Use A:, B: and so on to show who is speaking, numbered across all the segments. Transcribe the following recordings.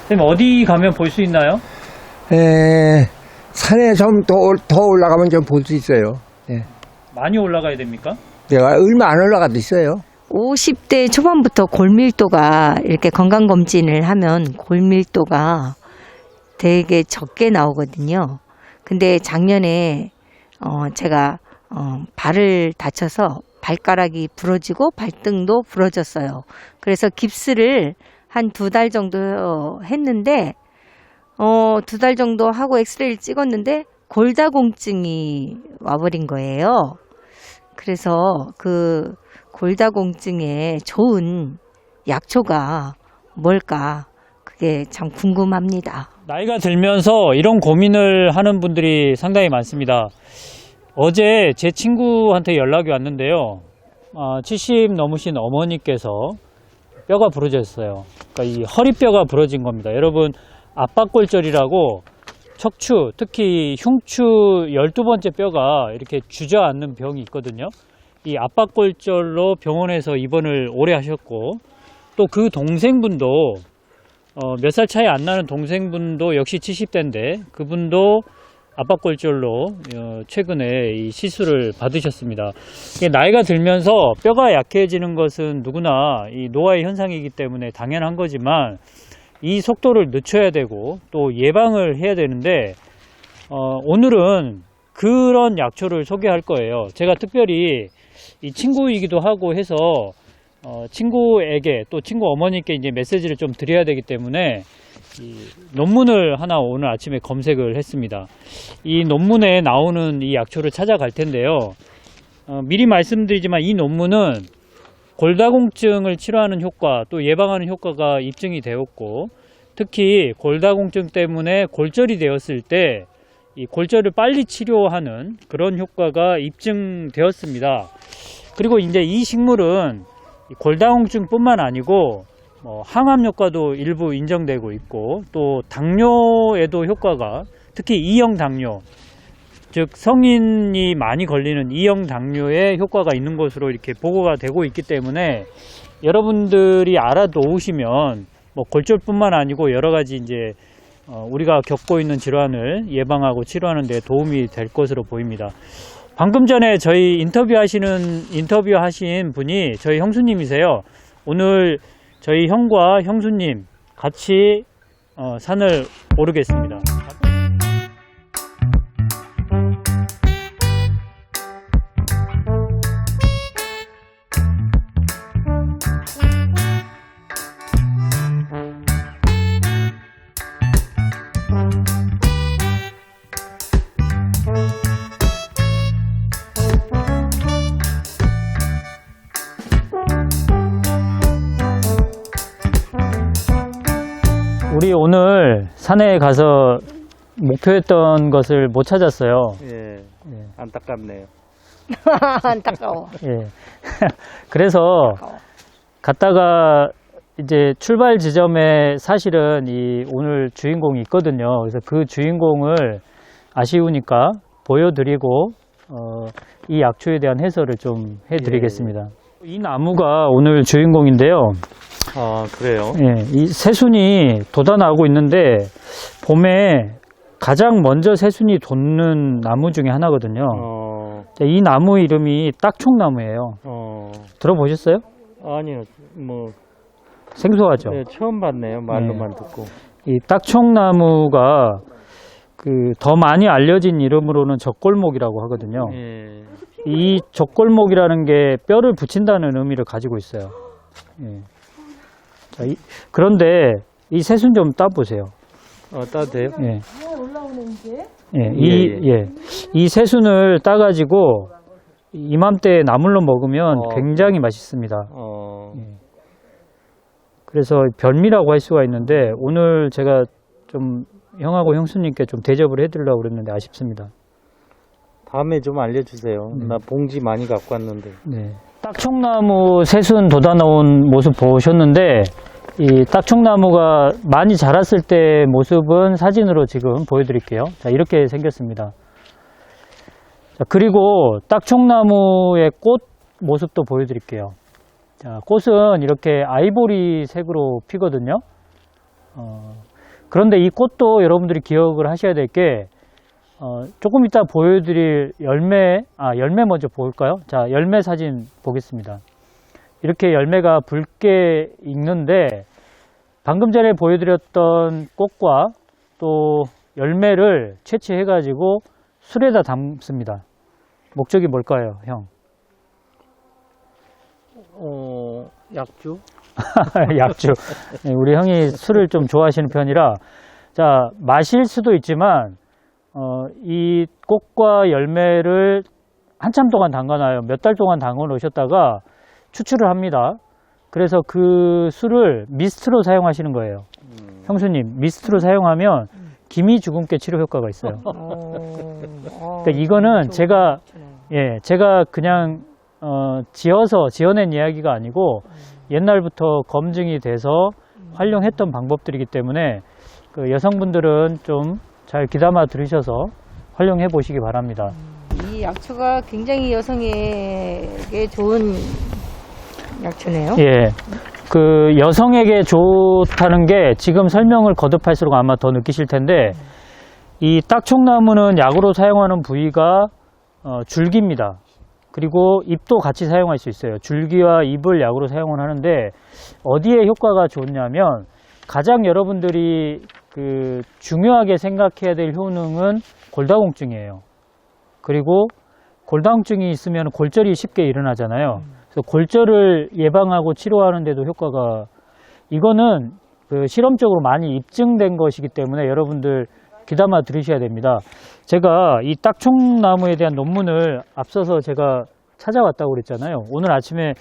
A: 선생님, 어디 가면 볼 수 있나요?
B: 산에 좀 더 올라가면 좀 볼 수 있어요. 예.
A: 많이 올라가야 됩니까?
B: 내가 얼마 안 올라가도 있어요.
C: 50대 초반부터 골밀도가 이렇게 건강검진을 하면 골밀도가 되게 적게 나오거든요. 근데 작년에 제가 발을 다쳐서 발가락이 부러지고 발등도 부러졌어요. 그래서 깁스를 한 2달 정도 했는데 2달 정도 하고 엑스레이를 찍었는데 골다공증이 와버린 거예요. 그래서 그 골다공증에 좋은 약초가 뭘까? 그게 참 궁금합니다.
A: 나이가 들면서 이런 고민을 하는 분들이 상당히 많습니다. 어제 제 친구한테 연락이 왔는데요. 70 넘으신 어머니께서 뼈가 부러졌어요. 그러니까 이 허리뼈가 부러진 겁니다. 여러분, 압박골절이라고 척추, 특히 흉추 12번째 뼈가 이렇게 주저앉는 병이 있거든요. 이 압박골절로 병원에서 입원을 오래 하셨고, 또 그 동생분도 몇 살 차이 안 나는 동생분도 역시 70대인데 그분도 압박골절로 최근에 이 시술을 받으셨습니다. 이게 나이가 들면서 뼈가 약해지는 것은 누구나 이 노화의 현상이기 때문에 당연한 거지만 이 속도를 늦춰야 되고 또 예방을 해야 되는데 오늘은 그런 약초를 소개할 거예요. 제가 특별히 이 친구이기도 하고 해서 친구에게 또 친구 어머니께 이제 메시지를 좀 드려야 되기 때문에 이 논문을 하나 오늘 아침에 검색을 했습니다. 이 논문에 나오는 이 약초를 찾아갈 텐데요. 미리 말씀드리지만 이 논문은 골다공증을 치료하는 효과 또 예방하는 효과가 입증이 되었고, 특히 골다공증 때문에 골절이 되었을 때 이 골절을 빨리 치료하는 그런 효과가 입증되었습니다. 그리고 이제 이 식물은 골다공증뿐만 아니고 항암 효과도 일부 인정되고 있고, 또 당뇨에도 효과가, 특히 2형 당뇨, 즉 성인이 많이 걸리는 2형 당뇨에 효과가 있는 것으로 이렇게 보고가 되고 있기 때문에 여러분들이 알아놓으시면 골절뿐만 아니고 여러 가지 이제 우리가 겪고 있는 질환을 예방하고 치료하는 데 도움이 될 것으로 보입니다. 방금 전에 저희 인터뷰하신 분이 저희 형수님이세요. 오늘 저희 형과 형수님 같이 산을 오르겠습니다. 우리 오늘 산에 가서 목표했던 것을 못 찾았어요.
D: 예, 안타깝네요.
C: 안타까워.
A: 예. 그래서 갔다가 이제 출발 지점에 사실은 이 오늘 주인공이 있거든요. 그래서 그 주인공을 아쉬우니까 보여드리고 이 약초에 대한 해설을 좀 해드리겠습니다. 이 나무가 오늘 주인공인데요.
D: 아, 그래요?
A: 예, 이 새순이 돋아나고 있는데 봄에 가장 먼저 새순이 돋는 나무 중에 하나거든요. 이 나무 이름이 딱총나무예요. 들어보셨어요?
D: 아니요, 뭐
A: 생소하죠?
D: 네, 처음 봤네요. 말로만 듣고.
A: 이 딱총나무가 그 더 많이 알려진 이름으로는 적골목이라고 하거든요.
D: 예.
A: 이 적골목이라는 게 뼈를 붙인다는 의미를 가지고 있어요. 예. 자, 그런데 이 새순 좀 따보세요.
D: 따도 돼요?
A: 예. 이 새순을 따가지고 이맘때 나물로 먹으면 굉장히 맛있습니다. 예. 그래서 별미라고 할 수가 있는데 오늘 제가 좀 형하고 형수님께 좀 대접을 해드리려고 그랬는데 아쉽습니다.
D: 다음에 좀 알려주세요. 나 봉지 많이 갖고 왔는데.
A: 네. 딱총나무 새순 돋아나온 모습 보셨는데 이 딱총나무가 많이 자랐을 때 모습은 사진으로 지금 보여드릴게요. 자, 이렇게 생겼습니다. 자, 그리고 딱총나무의 꽃 모습도 보여드릴게요. 자, 꽃은 이렇게 아이보리 색으로 피거든요. 그런데 이 꽃도 여러분들이 기억을 하셔야 될 게, 조금 이따 보여드릴 열매 먼저 볼까요? 자, 열매 사진 보겠습니다. 이렇게 열매가 붉게 익는데, 방금 전에 보여드렸던 꽃과 또 열매를 채취해가지고 술에다 담습니다. 목적이 뭘까요, 형?
D: 약주?
A: 약주. 네, 우리 형이 술을 좀 좋아하시는 편이라, 자, 마실 수도 있지만, 이 꽃과 열매를 한참 동안 담가놔요. 몇 달 동안 담가 놓으셨다가 추출을 합니다. 그래서 그 술을 미스트로 사용하시는 거예요. 형수님, 미스트로 사용하면 기미 주근깨 치료 효과가 있어요. 그러니까 이거는 제가 그냥 지어낸 이야기가 아니고 옛날부터 검증이 돼서 활용했던 방법들이기 때문에 그 여성분들은 좀 잘 귀담아 들으셔서 활용해 보시기 바랍니다.
C: 이 약초가 굉장히 여성에게 좋은 약초네요.
A: 예. 그 여성에게 좋다는 게 지금 설명을 거듭할수록 아마 더 느끼실 텐데, 이 딱총나무는 약으로 사용하는 부위가 줄기입니다. 그리고 잎도 같이 사용할 수 있어요. 줄기와 잎을 약으로 사용을 하는데, 어디에 효과가 좋냐면 가장 여러분들이 그 중요하게 생각해야 될 효능은 골다공증이에요. 그리고 골다공증이 있으면 골절이 쉽게 일어나잖아요. 그래서 골절을 예방하고 치료하는 데도 효과가, 이거는 그 실험적으로 많이 입증된 것이기 때문에 여러분들 귀담아 들으셔야 됩니다. 제가 이 딱총나무에 대한 논문을 앞서서 제가 찾아왔다고 그랬잖아요. 오늘 아침에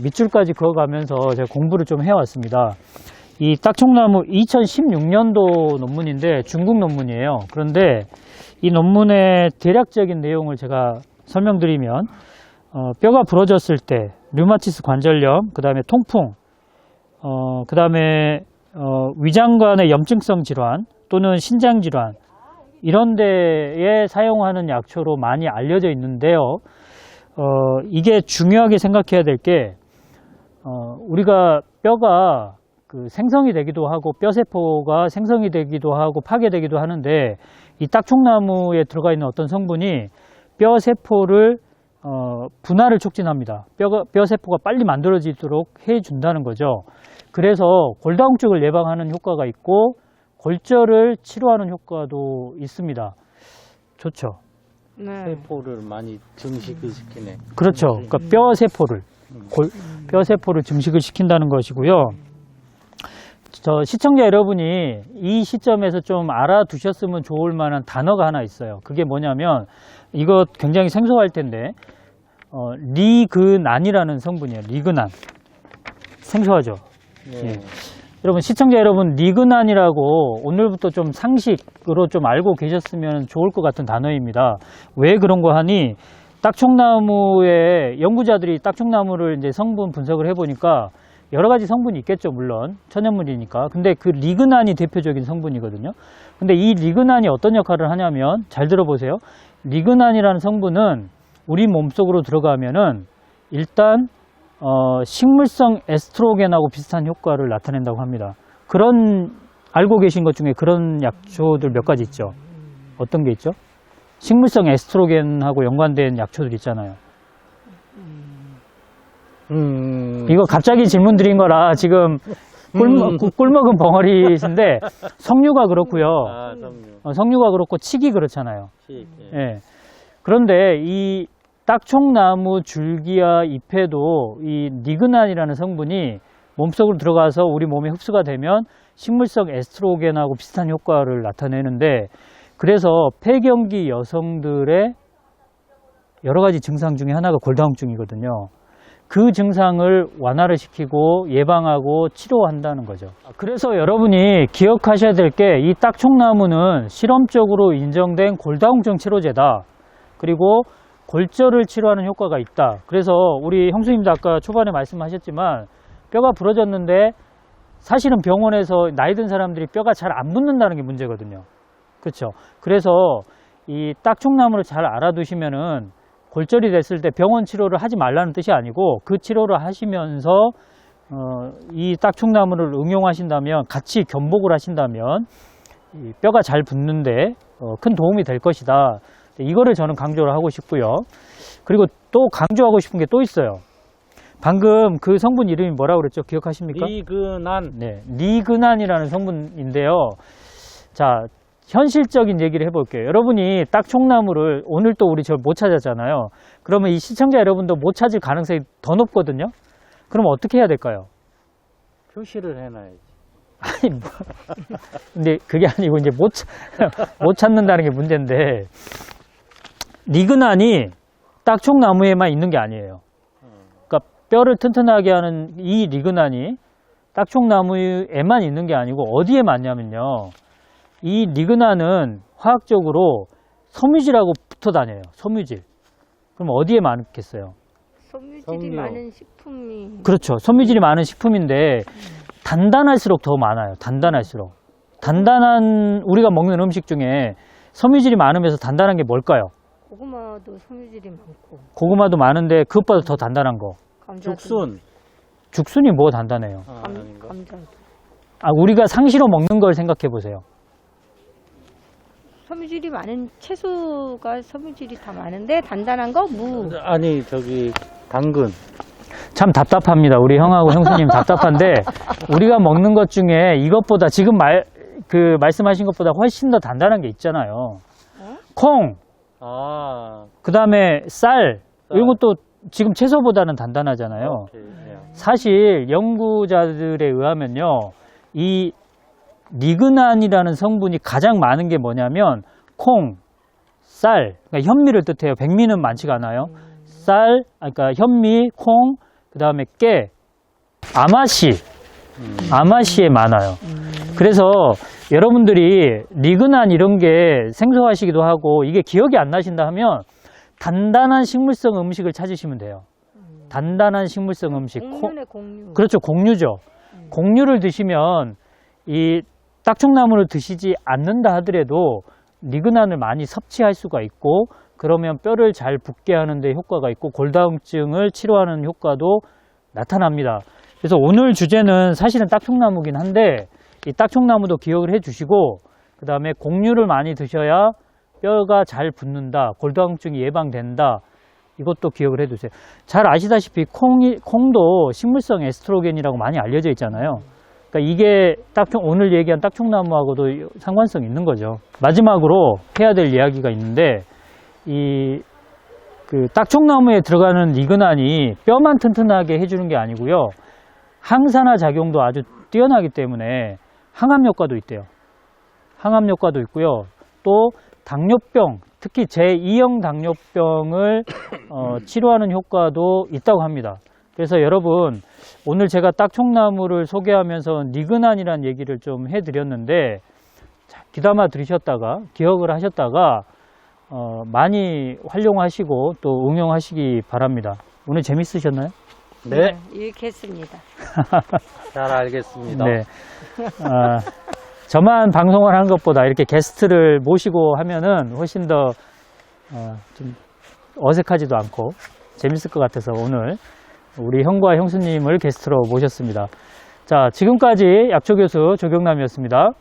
A: 밑줄까지 그어가면서 제가 공부를 좀 해왔습니다. 이 딱총나무 2016년도 논문인데 중국 논문이에요. 그런데 이 논문의 대략적인 내용을 제가 설명드리면, 뼈가 부러졌을 때 류마티스 관절염, 그 다음에 통풍, 그 다음에 위장관의 염증성 질환 또는 신장 질환, 이런 데에 사용하는 약초로 많이 알려져 있는데요. 이게 중요하게 생각해야 될 게, 우리가 뼈가 그 생성이 되기도 하고 뼈세포가 생성이 되기도 하고 파괴되기도 하는데, 이 딱총나무에 들어가 있는 어떤 성분이 뼈세포를 분할을 촉진합니다. 뼈세포가 빨리 만들어지도록 해준다는 거죠. 그래서 골다공증을 예방하는 효과가 있고 골절을 치료하는 효과도 있습니다. 좋죠.
C: 네.
D: 세포를 많이 증식을 시키네.
A: 그렇죠. 그러니까 뼈세포를 증식을 시킨다는 것이고요. 저 시청자 여러분이 이 시점에서 좀 알아두셨으면 좋을 만한 단어가 하나 있어요. 그게 뭐냐면, 이거 굉장히 생소할 텐데, 리그난이라는 성분이에요. 리그난. 생소하죠?
D: 네.
A: 예. 여러분, 시청자 여러분, 리그난이라고 오늘부터 좀 상식으로 좀 알고 계셨으면 좋을 것 같은 단어입니다. 왜 그런 거 하니, 딱총나무의 연구자들이 딱총나무를 이제 성분 분석을 해보니까 여러 가지 성분이 있겠죠, 물론. 천연물이니까. 근데 그 리그난이 대표적인 성분이거든요. 근데 이 리그난이 어떤 역할을 하냐면, 잘 들어보세요. 리그난이라는 성분은 우리 몸속으로 들어가면은 일단 식물성 에스트로겐하고 비슷한 효과를 나타낸다고 합니다. 그런, 알고 계신 것 중에 그런 약초들 몇 가지 있죠. 어떤 게 있죠? 식물성 에스트로겐하고 연관된 약초들 있잖아요. 이거 갑자기 질문 드린 거라 지금 꿀먹은 벙어리신데, 석류가 그렇고요. 석류가 그렇고 칡이 그렇잖아요. 예. 그런데 이 딱총나무 줄기와 잎에도 이 리그난이라는 성분이 몸속으로 들어가서 우리 몸에 흡수가 되면 식물성 에스트로겐하고 비슷한 효과를 나타내는데, 그래서 폐경기 여성들의 여러 가지 증상 중에 하나가 골다공증이거든요. 그 증상을 완화를 시키고 예방하고 치료한다는 거죠. 그래서 여러분이 기억하셔야 될 게, 이 딱총나무는 실험적으로 인정된 골다공증 치료제다. 그리고 골절을 치료하는 효과가 있다. 그래서 우리 형수님도 아까 초반에 말씀하셨지만, 뼈가 부러졌는데 사실은 병원에서 나이 든 사람들이 뼈가 잘 안 붙는다는 게 문제거든요. 그렇죠. 그래서 이 딱총나무를 잘 알아두시면은 골절이 됐을 때 병원 치료를 하지 말라는 뜻이 아니고, 그 치료를 하시면서 이 딱총나무를 응용하신다면, 같이 견복을 하신다면 이 뼈가 잘 붙는데 큰 도움이 될 것이다. 이거를 저는 강조를 하고 싶고요. 그리고 또 강조하고 싶은 게 또 있어요. 방금 그 성분 이름이 뭐라고 그랬죠? 기억하십니까?
D: 리그난.
A: 네, 리그난이라는 성분인데요. 자, 현실적인 얘기를 해볼게요. 여러분이 딱총나무를 오늘 또 우리 저 못 찾았잖아요. 그러면 이 시청자 여러분도 못 찾을 가능성이 더 높거든요. 그럼 어떻게 해야 될까요?
D: 표시를 해놔야지.
A: 아니, 뭐. 근데 그게 아니고 이제 못 찾는다는 게 문제인데, 리그난이 딱총나무에만 있는 게 아니에요. 그러니까 뼈를 튼튼하게 하는 이 리그난이 딱총나무에만 있는 게 아니고 어디에 많냐면요. 이 리그난은 화학적으로 섬유질하고 붙어 다녀요. 섬유질. 그럼 어디에 많겠어요?
C: 섬유질이
D: 섬유.
C: 많은 식품이.
A: 그렇죠. 섬유질이 많은 식품인데 단단할수록 더 많아요. 단단할수록. 단단한 우리가 먹는 음식 중에 섬유질이 많으면서 단단한 게 뭘까요?
C: 고구마도 섬유질이 많고.
A: 고구마도 많은데 그것보다 더 단단한 거.
C: 감자도.
D: 죽순.
A: 죽순이 뭐 단단해요?
D: 아닌가?
C: 감자도.
A: 우리가 상시로 먹는 걸 생각해 보세요.
C: 섬유질이 많은 채소가 섬유질이 다 많은데 단단한 거 무.
D: 아니 저기 당근.
A: 참 답답합니다. 우리 형하고 형수님 답답한데 우리가 먹는 것 중에 이것보다 지금 말씀하신 것보다 훨씬 더 단단한 게 있잖아요. 콩,
D: 아.
A: 그 다음에 쌀, 이것도 지금 채소보다는 단단하잖아요.
D: 오케이. 네.
A: 사실 연구자들에 의하면요, 이 리그난이라는 성분이 가장 많은 게 뭐냐면 콩, 쌀, 그러니까 현미를 뜻해요. 백미는 많지가 않아요. 쌀, 그러니까 현미, 콩, 그 다음에 깨, 아마시에 많아요. 그래서 여러분들이 리그난 이런 게 생소하시기도 하고 이게 기억이 안 나신다 하면 단단한 식물성 음식을 찾으시면 돼요. 단단한 식물성 음식.
C: 곡류네, 곡류.
A: 그렇죠. 곡류죠. 곡류를 드시면 이 딱총나무를 드시지 않는다 하더라도 리그난을 많이 섭취할 수가 있고, 그러면 뼈를 잘 붙게 하는 데 효과가 있고 골다공증을 치료하는 효과도 나타납니다. 그래서 오늘 주제는 사실은 딱총나무긴 한데 이 딱총나무도 기억을 해 주시고, 그 다음에 곡류를 많이 드셔야 뼈가 잘 붙는다, 골다공증이 예방된다, 이것도 기억을 해 두세요. 잘 아시다시피 콩도 식물성 에스트로겐이라고 많이 알려져 있잖아요. 그러니까 이게 오늘 얘기한 딱총나무하고도 상관성이 있는 거죠. 마지막으로 해야 될 이야기가 있는데, 그 딱총나무에 들어가는 리그난이 뼈만 튼튼하게 해주는 게 아니고요, 항산화 작용도 아주 뛰어나기 때문에 항암 효과도 있대요. 항암 효과도 있고요. 또 당뇨병, 특히 제2형 당뇨병을 치료하는 효과도 있다고 합니다. 그래서 여러분, 오늘 제가 딱총나무를 소개하면서 리그난이라는 얘기를 좀 해드렸는데, 귀담아 들으셨다가 기억을 하셨다가 많이 활용하시고 또 응용하시기 바랍니다. 오늘 재밌으셨나요?
D: 네.
C: 이렇게 했습니다.
D: 잘 알겠습니다.
A: 네. 저만 방송을 하는 것보다 이렇게 게스트를 모시고 하면은 훨씬 더 좀 어색하지도 않고 재밌을 것 같아서 오늘 우리 형과 형수님을 게스트로 모셨습니다. 자, 지금까지 약초교수 조경남이었습니다.